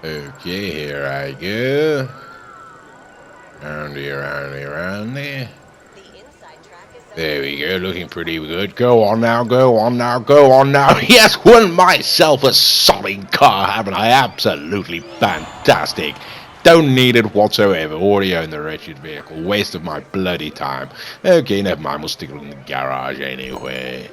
Okay, here I go. Round here, round here, round there. There we go, looking pretty good. Go on now, go on now, go on now. Yes, won myself a solid car, haven't I? Absolutely fantastic. Don't need it whatsoever. Already own the wretched vehicle. Waste of my bloody time. Okay, never mind. We'll stick it in the garage anyway.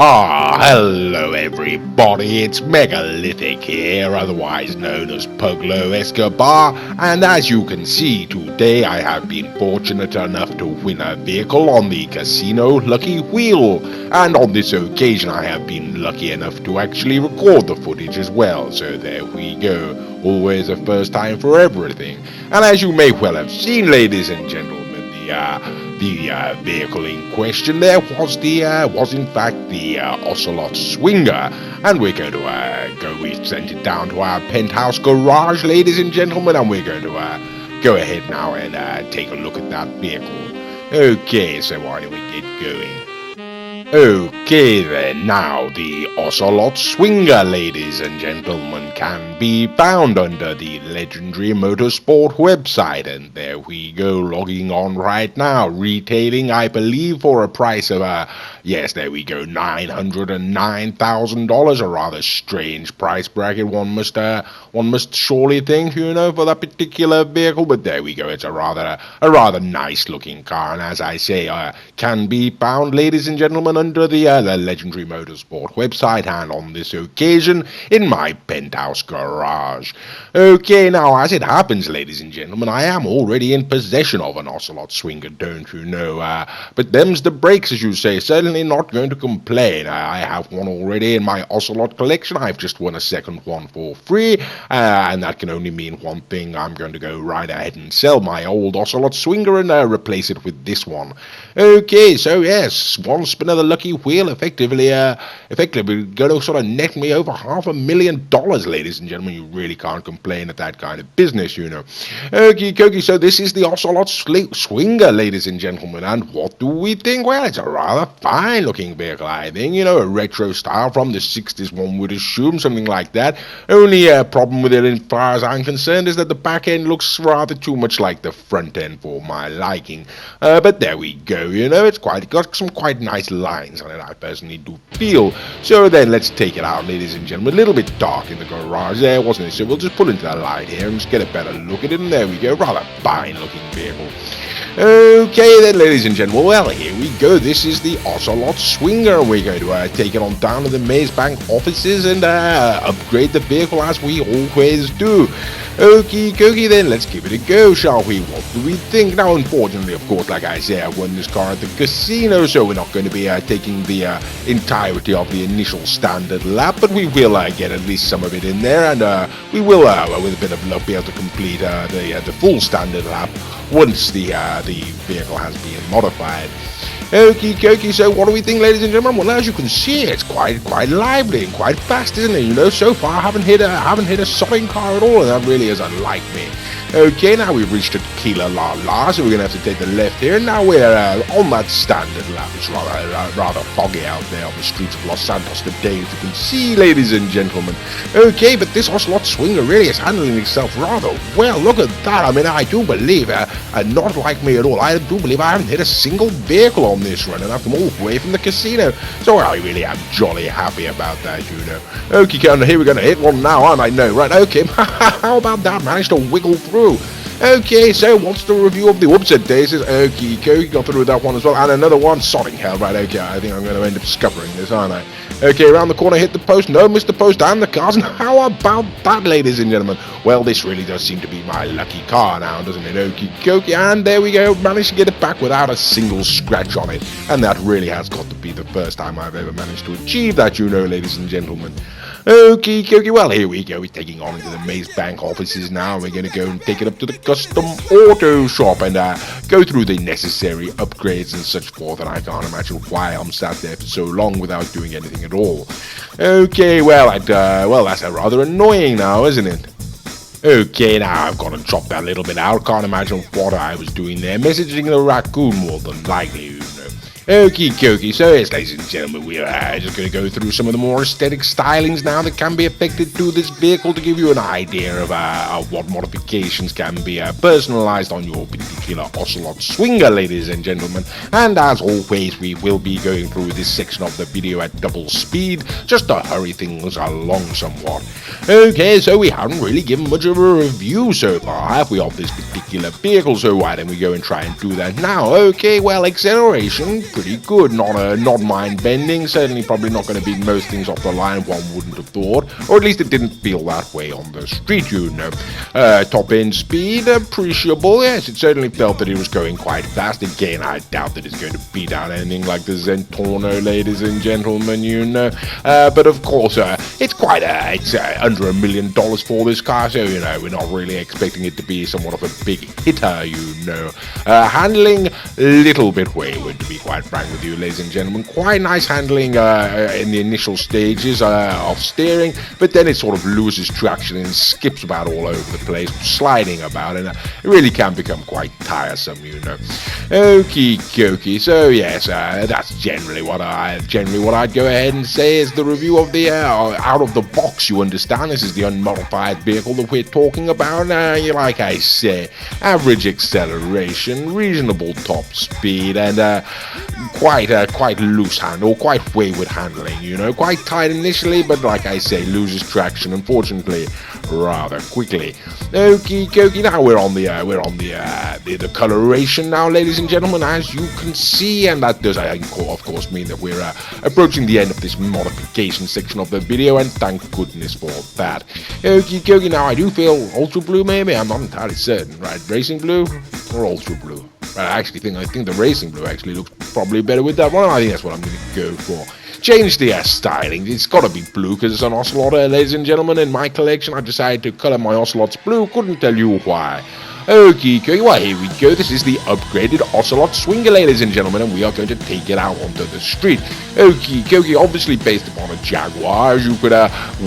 Ah, hello everybody, it's Megalithic here, otherwise known as Puglo Escobar, and as you can see, today I have been fortunate enough to win a vehicle on the casino Lucky Wheel, and on this occasion I have been lucky enough to actually record the footage as well, so there we go, always a first time for everything, and as you may well have seen, ladies and gentlemen, the vehicle in question there was in fact the Ocelot Swinger, and we're going to we sent it down to our penthouse garage, ladies and gentlemen, and we're going to go ahead now and take a look at that vehicle. Okay, so why don't we get going? Okay then, now the Ocelot Swinger, ladies and gentlemen, can be found under the legendary motorsport website, and there we go, logging on right now, retailing, I believe, for a price of, yes, there we go, $909,000, a rather strange price bracket, one must surely think, for that particular vehicle, but there we go, it's a rather nice looking car, and as I say, can be found, ladies and gentlemen, under the legendary motorsport website, and on this occasion in my penthouse garage. Okay, now as it happens, ladies and gentlemen, I am already in possession of an Ocelot Swinger, don't you know? But them's the breaks, as you say. Certainly not going to complain. I have one already in my Ocelot collection. I've just won a second one for free, and that can only mean one thing. I'm going to go right ahead and sell my old Ocelot Swinger and replace it with this one. Okay, so yes, one spin of the lucky wheel effectively going to sort of net me over $500,000, ladies and gentlemen. You really can't complain at that kind of business, Okie dokie, so this is the Ocelot Swinger, ladies and gentlemen, and what do we think? Well, it's a rather fine looking vehicle, I think, a retro style from the 60s, one would assume, something like that. Only problem with it, as far as I'm concerned, is that the back end looks rather too much like the front end for my liking, but there we go, it's got some quite nice lines on it, I personally do feel. So then let's take it out, ladies and gentlemen. A little bit dark in the garage there, wasn't it? So we'll just pull into the light here and just get a better look at it, and there we go, rather fine looking vehicle. Okay then, ladies and gentlemen, well, here we go. This is the Ocelot Swinger, and we're going to take it on down to the Maze Bank offices and upgrade the vehicle as we always do. Okie dokie then, let's give it a go, shall we? What do we think? Now, unfortunately, of course, like I say, I won this car at the casino, so we're not going to be taking the entirety of the initial standard lap, but we will get at least some of it in there, and we will, with a bit of luck, be able to complete the full standard lap once the vehicle has been modified. Okie dokie, so what do we think, ladies and gentlemen? Well, as you can see, it's quite lively and quite fast, isn't it? So far I haven't hit a solid car at all, and that really is unlike me. Okay, now we've reached Tequila La La, so we're going to have to take the left here. Now we're on that standard lap. It's rather foggy out there on the streets of Los Santos today, as you can see, ladies and gentlemen. Okay, but this Ocelot Swinger really is handling itself rather well. Look at that. I mean, I do believe, not like me at all, I do believe I haven't hit a single vehicle on this run, and I've come all the way from the casino. So I really am jolly happy about that, Okay, here we're going to hit one now, aren't I? No, right, okay. How about that? Managed to wiggle through. Okay, so what's the review of the upset days? Okie dokie, got through that one as well, and another one, sodding hell, right, okay, I think I'm going to end up discovering this, aren't I? Okay, around the corner, hit the post, no, missed the post and the cars, and how about that, ladies and gentlemen? Well, this really does seem to be my lucky car now, doesn't it? Okie dokie, and there we go, managed to get it back without a single scratch on it, and that really has got to be the first time I've ever managed to achieve that, ladies and gentlemen. Okie dokie, well, here we go. We're taking on into the Maze Bank offices now. We're going to go and take it up to the custom auto shop and go through the necessary upgrades and such forth. And I can't imagine why I'm sat there for so long without doing anything at all. Okay, well, that's rather annoying now, isn't it? Okay, now I've got to chop that little bit out. Can't imagine what I was doing there. Messaging the raccoon more than likely, Okie dokie, so yes, ladies and gentlemen, we are just going to go through some of the more aesthetic stylings now that can be affected to this vehicle to give you an idea of what modifications can be personalized on your particular Ocelot Swinger, ladies and gentlemen. And as always, we will be going through this section of the video at double speed, just to hurry things along somewhat. Okay, so we haven't really given much of a review so far, have we, of this particular vehicle, so why don't we go and try and do that now? Okay, well, acceleration, pretty good, not mind-bending, certainly probably not going to beat most things off the line, one wouldn't have thought, or at least it didn't feel that way on the street, you know. Top-end speed, appreciable, yes, it certainly felt that it was going quite fast. Again, I doubt that it's going to beat out anything like the Zentorno, ladies and gentlemen, you know, but of course, it's quite it's under $1 million for this car, so, you know, we're not really expecting it to be somewhat of a big hitter, you know. Handling, little bit wayward, to be quite frank with you, ladies and gentlemen. Quite nice handling in the initial stages of steering, but then it sort of loses traction and skips about all over the place, sliding about, and it really can become quite tiresome, you know. Okie dokie, so yes, that's generally what I'd go ahead and say is the review of the out of the box. You understand, this is the unmodified vehicle that we're talking about. Like I say, average acceleration, reasonable top speed, and quite loose handle, quite wayward handling, you know, quite tight initially, but like I say, loses traction, unfortunately, rather quickly. Okie dokie, now we're on the coloration now, ladies and gentlemen, as you can see, and that does, of course, mean that we're approaching the end of this modification section of the video, and thank goodness for that. Okie dokie, now I do feel ultra blue, maybe, I'm not entirely certain, right? Racing blue or ultra blue? Right, I think the racing blue actually looks probably better with that one. I think that's what I'm going to go for. Change the styling. It's got to be blue because it's an Ocelot, ladies and gentlemen. In my collection, I decided to color my Ocelots blue. Couldn't tell you why. Okie dokie, well, here we go. This is the upgraded Ocelot Swinger, ladies and gentlemen, and we are going to take it out onto the street. Okie dokie, obviously based upon a Jaguar, as you could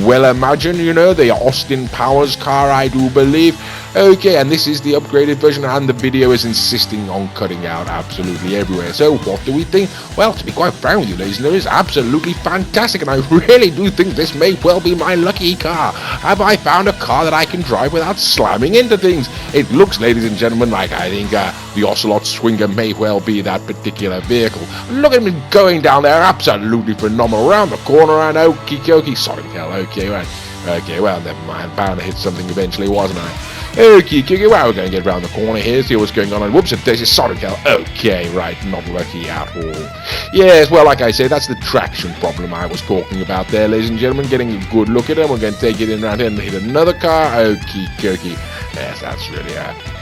well imagine, you know, the Austin Powers car, I do believe. Okay, and this is the upgraded version, and the video is insisting on cutting out absolutely everywhere. So what do we think? Well, to be quite frank with you, ladies and gentlemen, it's absolutely fantastic, and I really do think this may well be my lucky car. Have I found a car that I can drive without slamming into things? It looks, ladies and gentlemen, like I think the Ocelot Swinger may well be that particular vehicle. Look at me going down there, absolutely phenomenal. Around the corner, and okie dokie, sorry, hell, okay, right. Okay, well, never mind, bound to hit something eventually, wasn't I? Okie dokie, well, we're going to get around the corner here, see what's going on, and whoops, there's a sorry hell. Okay, right, not lucky at all. Yes, well, like I say, that's the traction problem I was talking about there, ladies and gentlemen. Getting a good look at it, we're going to take it in around here and hit another car. Okie dokie. Yes, that's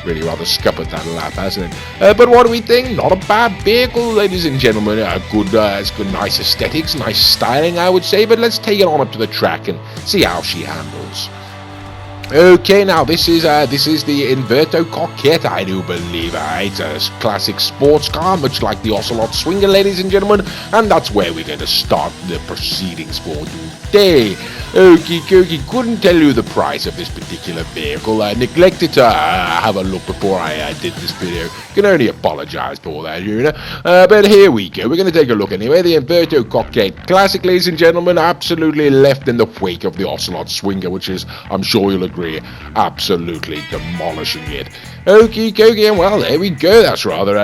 really rather scuppered that lap, hasn't it? But what do we think? Not a bad vehicle, ladies and gentlemen. It's good, nice aesthetics, nice styling, I would say. But let's take it on up to the track and see how she handles. Okay, now this is the Inverto Coquette, I do believe. It's a classic sports car, much like the Ocelot Swinger, ladies and gentlemen, and that's where we're going to start the proceedings for today. Okie dokie, couldn't tell you the price of this particular vehicle. I neglected to have a look before I did this video. Can only apologize for that, you know. But here we go. We're going to take a look anyway. The Inverto Coquette Classic, ladies and gentlemen, absolutely left in the wake of the Ocelot Swinger, which is, I'm sure you'll agree, absolutely demolishing it. Okie dokie, and well, there we go. That's rather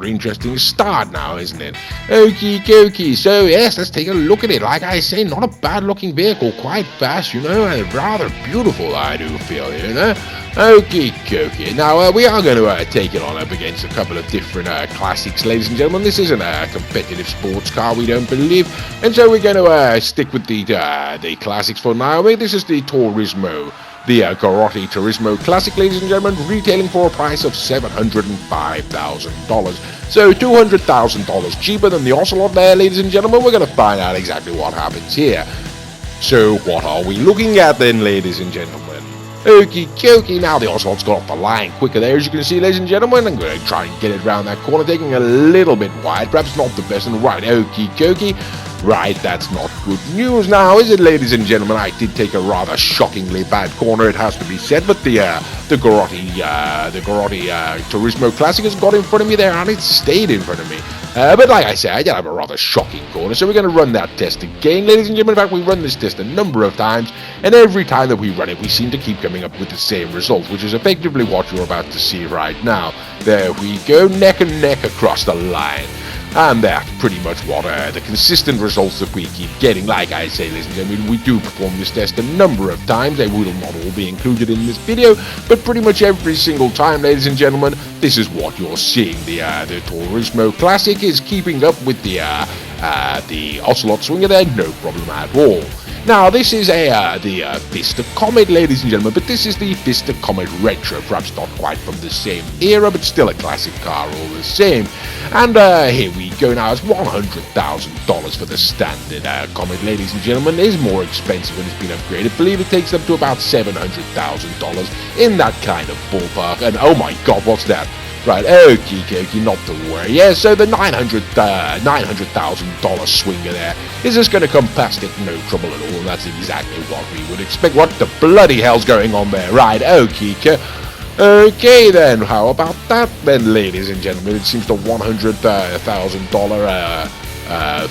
interesting start now, isn't it? Okie dokie. So yes, let's take a look at it. Like I say, not a bad looking vehicle, quite fast, you know, and rather beautiful, I do feel, you know. Okie dokie. Now we are going to take it on up against a couple of different classics, ladies and gentlemen. This isn't a competitive sports car, we don't believe, and so we're going to stick with the classics for now. I mean, this is the Turismo. The Garotti Turismo Classic, ladies and gentlemen, retailing for a price of $705,000. So $200,000 cheaper than the Ocelot there, ladies and gentlemen. We're going to find out exactly what happens here. So what are we looking at then, ladies and gentlemen? Okie dokie, now the Ocelot's got off the line quicker there, as you can see, ladies and gentlemen. I'm going to try and get it around that corner, taking a little bit wide, perhaps not the best, and right, okie dokie. Right, that's not good news now, is it, ladies and gentlemen? I did take a rather shockingly bad corner, it has to be said, but the Garotti Turismo Classic has got in front of me there, and it stayed in front of me. But like I said, I did have a rather shocking corner, so we're going to run that test again, ladies and gentlemen. In fact, we run this test a number of times, and every time that we run it, we seem to keep coming up with the same result, which is effectively what you're about to see right now. There we go, neck and neck across the line. And that's pretty much what the consistent results that we keep getting. Like I say, ladies and gentlemen, we do perform this test a number of times. They will not all be included in this video, but pretty much every single time, ladies and gentlemen, this is what you're seeing. The Turismo Classic is keeping up with the Ocelot Swinger there, no problem at all. Now, this is the Vista Comet, ladies and gentlemen, but this is the Vista Comet Retro, perhaps not quite from the same era, but still a classic car all the same. And here we go now, it's $100,000 for the standard Comet, ladies and gentlemen. It is more expensive when it's been upgraded. I believe it takes up to about $700,000 in that kind of ballpark. And oh my god, what's that? Right, okie dokie, not to worry. Yeah, so the $900,000 Swinger there is just going to come past it, no trouble at all, and that's exactly what we would expect. What the bloody hell's going on there? Right, okie dokie. Okay then, how about that then, ladies and gentlemen? It seems the $100,000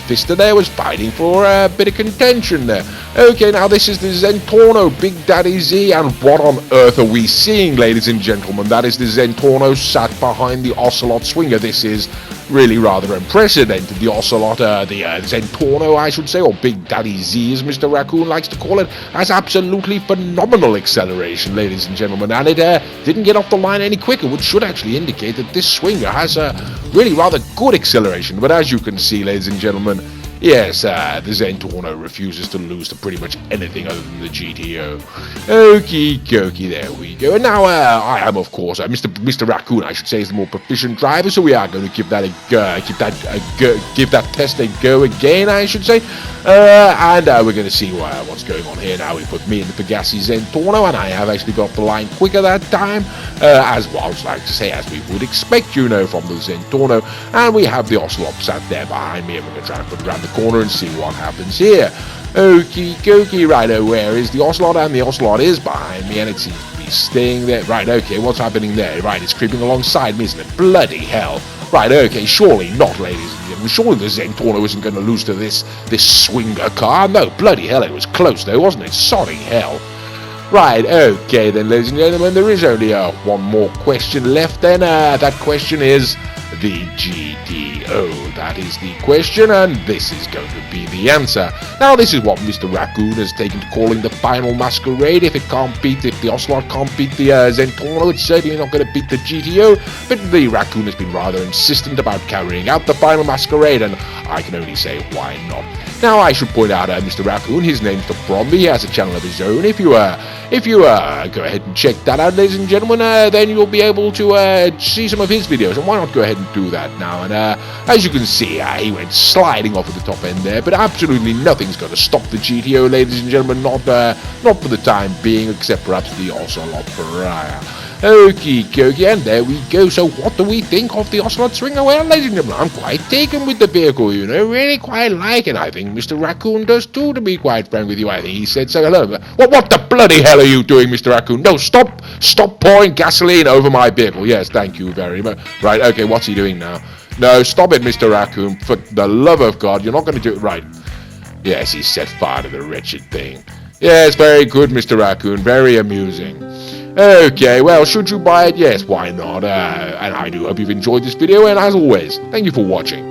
Vista there was fighting for a bit of contention there. Okay, now this is the Zentorno Big Daddy Z, and what on earth are we seeing, ladies and gentlemen? That is the Zentorno sat behind the Ocelot Swinger. This is really rather unprecedented. The Ocelot, the Zentorno, I should say, or Big Daddy Z, as Mr. Raccoon likes to call it, has absolutely phenomenal acceleration, ladies and gentlemen, and it didn't get off the line any quicker, which should actually indicate that this Swinger has a really rather good acceleration. But as you can see, ladies and gentlemen, yes, the Zentorno refuses to lose to pretty much anything other than the GTO. Okie dokie, there we go. And now I am, of course, Mr. Raccoon, I should say, is the more proficient driver, so we are going to give that give that test a go again, I should say. And we're going to see what's going on here now. We put me in the Pegassi Zentorno, and I have actually got the line quicker that time, as well, I would like to say, as we would expect, you know, from the Zentorno. And we have the Ocelot sat there behind me, and we're going to try to put it around the corner and see what happens here. Okie dokie, righto, where is the Ocelot? And the Ocelot is behind me, and it seems to be staying there. Right, okay, what's happening there? Right, it's creeping alongside me, isn't it? Bloody hell. Right, okay, surely not, ladies and gentlemen. Surely the Zentorno isn't going to lose to this Swinger car. No, bloody hell, it was close though, wasn't it? Sorry hell. Right, okay then, ladies and gentlemen, there is only one more question left then. That question is the GTO. That is the question, and this is going to be the answer. Now, this is what Mr. Raccoon has taken to calling the final masquerade. If the Ocelot can't beat the Zentorno, it's certainly not going to beat the GTO, but the Raccoon has been rather insistent about carrying out the final masquerade, and I can only say, why not? Now, I should point out Mr. Raccoon, his name's the Bromby, he has a channel of his own. If you go ahead and check that out, ladies and gentlemen, then you'll be able to see some of his videos, and why not go ahead and do that now? And as you can see, he went sliding off at the top end there, but absolutely nothing's going to stop the GTO, ladies and gentlemen, not for the time being, except perhaps the Ocelot Pariah. Okie dokie, and there we go. So what do we think of the Ocelot Swinger? Well, ladies and gentlemen, I'm quite taken with the vehicle, you know, really quite like it. I think Mr. Raccoon does too, to be quite frank with you. I think he said so. Hello. What the bloody hell are you doing, Mr. Raccoon? No, stop pouring gasoline over my vehicle. Yes, thank you very much. Right, okay, what's he doing now? No, stop it, Mr. Raccoon. For the love of God, you're not going to do it right. Yes, he set fire to the wretched thing. Yes, very good, Mr. Raccoon. Very amusing. Okay, well, should you buy it? Yes, why not? And I do hope you've enjoyed this video, and as always, thank you for watching.